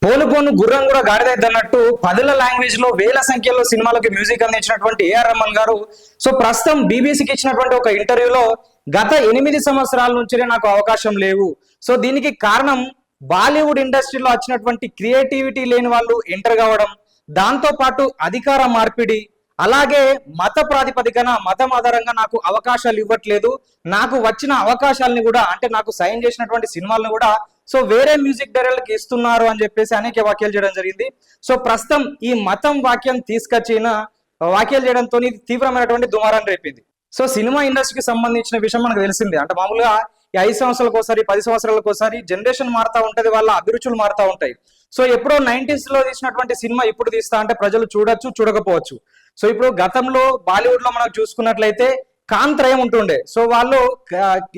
పోను పోను గుర్రం కూడా గాడిదైద్ది అన్నట్టు పదుల లాంగ్వేజ్ లో వేల సంఖ్యలో సినిమాలకు మ్యూజిక్ అందించినటువంటి ఏఆర్ రెహమాన్ గారు సో ప్రస్తుతం బీబీసీకి ఇచ్చినటువంటి ఒక ఇంటర్వ్యూలో గత 8 సంవత్సరాల నుంచి నాకు అవకాశం లేవు. సో దీనికి కారణం బాలీవుడ్ ఇండస్ట్రీలో వచ్చినటువంటి క్రియేటివిటీ లేని వాళ్ళు ఎంటర్ కావడం, దాంతో పాటు అధికార మార్పిడి, అలాగే మత ప్రాతిపదికన మతం ఆధారంగా నాకు అవకాశాలు ఇవ్వట్లేదు. నాకు వచ్చిన అవకాశాలని కూడా అంటే నాకు సైన్ చేసినటువంటి సినిమాలను కూడా సో వేరే మ్యూజిక్ డైరెక్టర్కి ఇస్తున్నారు అని చెప్పేసి అనేక వ్యాఖ్యలు చేయడం జరిగింది. సో ప్రస్తుతం ఈ మతం వాక్యం తీసుకొచ్చిన వ్యాఖ్యలు చేయడంతో తీవ్రమైనటువంటి దుమారాన్ని రేపింది. సో సినిమా ఇండస్ట్రీకి సంబంధించిన విషయం మనకు తెలిసింది. అంటే మామూలుగా ఈ 5 సంవత్సరాలకు ఒకసారి 10 సంవత్సరాలకు ఒకసారి జనరేషన్ మారుతా ఉంటది, వాళ్ళ అభిరుచులు మారుతా ఉంటాయి. సో ఎప్పుడో 90s లో తీసినటువంటి సినిమా ఇప్పుడు తీస్తా అంటే ప్రజలు చూడొచ్చు, చూడకపోవచ్చు. సో ఇప్పుడు గతంలో బాలీవుడ్ లో మనం చూసుకున్నట్లయితే కాంత్రయం ఉంటుండే. సో వాళ్ళు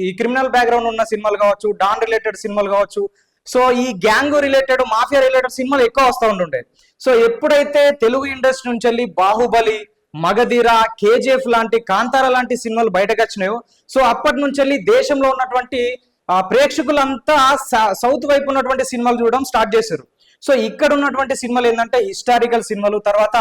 ఈ క్రిమినల్ బ్యాక్గ్రౌండ్ ఉన్న సినిమాలు కావచ్చు, డాన్ రిలేటెడ్ సినిమాలు కావచ్చు, సో ఈ గ్యాంగ్ రిలేటెడ్, మాఫియా రిలేటెడ్ సినిమాలు ఎక్కువ వస్తూ ఉంటుండే. సో ఎప్పుడైతే తెలుగు ఇండస్ట్రీ నుంచి వెళ్ళి బాహుబలి, మగధీర, కేజీఎఫ్ లాంటి, కాంతార లాంటి సినిమాలు బయటకు వచ్చినాయో సో అప్పటి నుంచి వెళ్ళి దేశంలో ఉన్నటువంటి ప్రేక్షకులంతా సౌత్ వైపు ఉన్నటువంటి సినిమాలు చూడడం స్టార్ట్ చేశారు. సో ఇక్కడ ఉన్నటువంటి సినిమాలు ఏంటంటే హిస్టారికల్ సినిమాలు, తర్వాత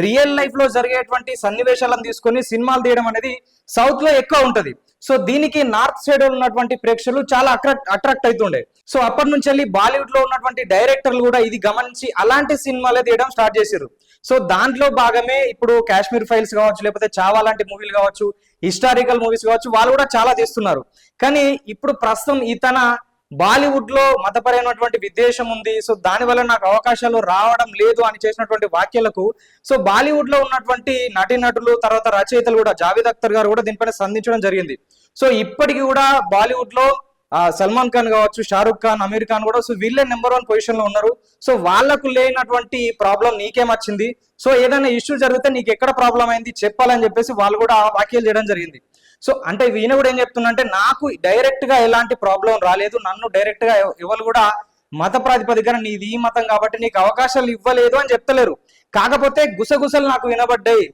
రియల్ లైఫ్ లో జరిగేటువంటి సన్నివేశాలను తీసుకొని సినిమాలు తీయడం అనేది సౌత్ లో ఎక్కువ ఉంటది. సో దీనికి నార్త్ సైడ్ ఉన్నటువంటి ప్రేక్షకులు చాలా అట్రాక్ట్ అవుతుండే. సో అప్పటి నుంచి వెళ్ళి బాలీవుడ్ లో ఉన్నటువంటి డైరెక్టర్లు కూడా ఇది గమనించి అలాంటి సినిమాలే తీయడం స్టార్ట్ చేశారు. సో దాంట్లో భాగమే ఇప్పుడు కాశ్మీర్ ఫైల్స్ కావచ్చు, లేకపోతే చావా లాంటి మూవీలు కావచ్చు, హిస్టారికల్ మూవీస్ కావచ్చు, వాళ్ళు కూడా చాలా తీస్తున్నారు. కానీ ఇప్పుడు ప్రస్తుతం ఇతన బాలీవుడ్ లో మతపరమైనటువంటి విద్వేషం ఉంది, సో దాని వల్ల నాకు అవకాశాలు రావడం లేదు అని చేసినటువంటి వ్యాఖ్యలకు సో బాలీవుడ్ లో ఉన్నటువంటి నటీనటులు, తర్వాత రచయితలు కూడా, జావేద్ అఖ్తర్ గారు కూడా దీనిపైన స్పందించడం జరిగింది. సో ఇప్పటికి కూడా బాలీవుడ్ లో సల్మాన్ ఖాన్ కావచ్చు, షారుఖ్ ఖాన్, అమీర్ ఖాన్ కూడా సో వీళ్ళే నెంబర్ 1 పొజిషన్ లో ఉన్నారు. సో వాళ్ళకు లేనటువంటి ప్రాబ్లం నీకేం వచ్చింది, సో ఏదైనా ఇష్యూ జరిగితే నీకు ఎక్కడ ప్రాబ్లం అయింది చెప్పాలని చెప్పేసి వాళ్ళు కూడా వ్యాఖ్యలు చేయడం జరిగింది. సో అంటే ఈయన కూడా ఏం చెప్తున్నా, నాకు డైరెక్ట్ గా ఎలాంటి ప్రాబ్లం రాలేదు, నన్ను డైరెక్ట్ గా ఎవరు కూడా మత ప్రాతిపదికన నీది ఈ మతం కాబట్టి నీకు అవకాశాలు ఇవ్వలేదు అని చెప్తలేరు. కాకపోతే గుసగుసలు నాకు వినబడ్డాయి,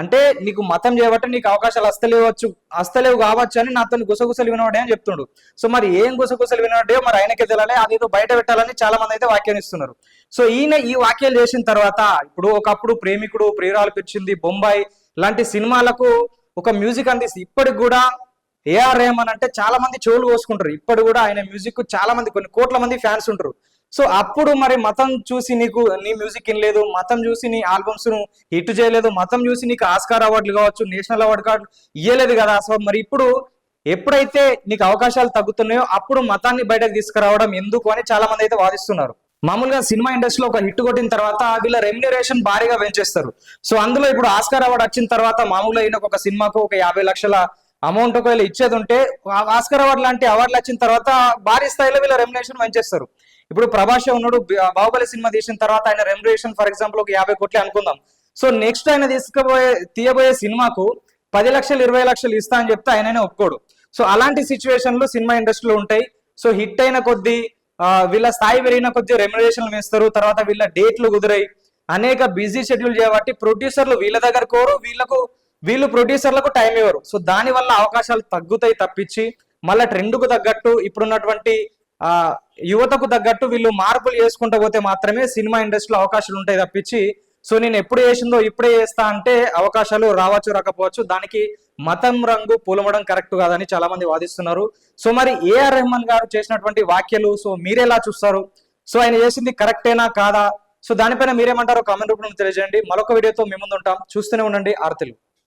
అంటే నీకు మతం చేయబట్టి నీకు అవకాశాలు వస్తలేవు కావచ్చు అని నాతో గుసగుసలు వినబడ్డాయి అని చెప్తుండు. సో మరి ఏం గుసగుసలు వినబడ్డాయో మరి ఆయనకే తెలియాలి, అదేదో బయట పెట్టాలని చాలా మంది అయితే వ్యాఖ్యానిస్తున్నారు. సో ఈయన ఈ వ్యాఖ్యలు చేసిన తర్వాత ఇప్పుడు ఒకప్పుడు ప్రేమికుడు, ప్రియురాలు పిలిచింది, బొంబాయి లాంటి సినిమాలకు ఒక మ్యూజిక్ అందిస్తుంది. ఇప్పటికి కూడా ఏఆర్ రెహమాన్ అంటే చాలా మంది చెవులు కోసుకుంటారు. ఇప్పుడు కూడా ఆయన మ్యూజిక్ చాలా మంది, కొన్ని కోట్ల మంది ఫ్యాన్స్ ఉంటారు. సో అప్పుడు మరి మతం చూసి నీకు నీ మ్యూజిక్ ఇనలేదు, మతం చూసి నీ ఆల్బమ్స్ ను హిట్ చేయలేదు, మతం చూసి నీకు ఆస్కార్ అవార్డులు కావచ్చు, నేషనల్ అవార్డు కార్డు ఇయ్యలేదు కదా. సో మరి ఇప్పుడు ఎప్పుడైతే నీకు అవకాశాలు తగ్గుతున్నాయో అప్పుడు మతాన్ని బయటకు తీసుకురావడం ఎందుకు అని చాలా మంది అయితే వాదిస్తున్నారు. మామూలుగా సినిమా ఇండస్ట్రీలో ఒక హిట్ కొట్టిన తర్వాత వీళ్ళ రెమ్యునరేషన్ భారీగా పెంచేస్తారు. సో అందులో ఇప్పుడు ఆస్కార్ అవార్డు వచ్చిన తర్వాత మామూలుగా అయిన ఒక సినిమాకు ఒక 50 లక్షల అమౌంట్ ఒకవేళ ఇచ్చేది ఉంటే ఆస్కార్ అవార్డు లాంటి అవార్డులు వచ్చిన తర్వాత భారీ స్థాయిలో వీళ్ళ రెమ్యునరేషన్ పెంచేస్తారు. ఇప్పుడు ప్రభాస్ ఉన్నాడు, బాహుబలి సినిమా తీసిన తర్వాత ఆయన రెమ్యునరేషన్ ఫర్ ఎగ్జాంపుల్ ఒక 50 కోట్లే అనుకుందాం. సో నెక్స్ట్ ఆయన తీయబోయే సినిమాకు 10 లక్షలు 20 లక్షలు ఇస్తా అని చెప్తే ఆయననే ఒప్పుకోడు. సో అలాంటి సిచ్యువేషన్లు సినిమా ఇండస్ట్రీలో ఉంటాయి. సో హిట్ అయిన కొద్దీ వీళ్ళ స్థాయి పెరిగిన కొద్దీ రెమ్యునరేషన్లు వేస్తారు, తర్వాత వీళ్ళ డేట్లు కుదిరాయి, అనేక బిజీ షెడ్యూల్ చేయబట్టి ప్రొడ్యూసర్లు వీళ్ళ దగ్గర కోరు, వీళ్ళు ప్రొడ్యూసర్లకు టైం ఇవ్వరు. సో దాని వల్ల అవకాశాలు తగ్గుతాయి తప్పించి మళ్ళీ ట్రెండ్కు తగ్గట్టు ఇప్పుడున్నటువంటి యువతకు తగ్గట్టు వీళ్ళు మార్పులు చేసుకుంటూ పోతే మాత్రమే సినిమా ఇండస్ట్రీలో అవకాశాలు ఉంటాయి తప్పించి సో నేను ఎప్పుడు చేసిందో ఇప్పుడే చేస్తా అంటే అవకాశాలు రావచ్చు రాకపోవచ్చు, దానికి మతం రంగు పూలమడం కరెక్ట్ కాదని చాలా మంది వాదిస్తున్నారు. సో మరి ఏఆర్ రెహమాన్ గారు చేసినటువంటి వ్యాఖ్యలు సో మీరెలా చూస్తారు? సో ఆయన చేసింది కరెక్టేనా కాదా? సో దానిపైన మీరేమంటారో కామెంట్ రూపంలో తెలియజేయండి. మరొక వీడియోతో మీ ముందు ఉంటాం, చూస్తూనే ఉండండి ఆర్ తెలుగు.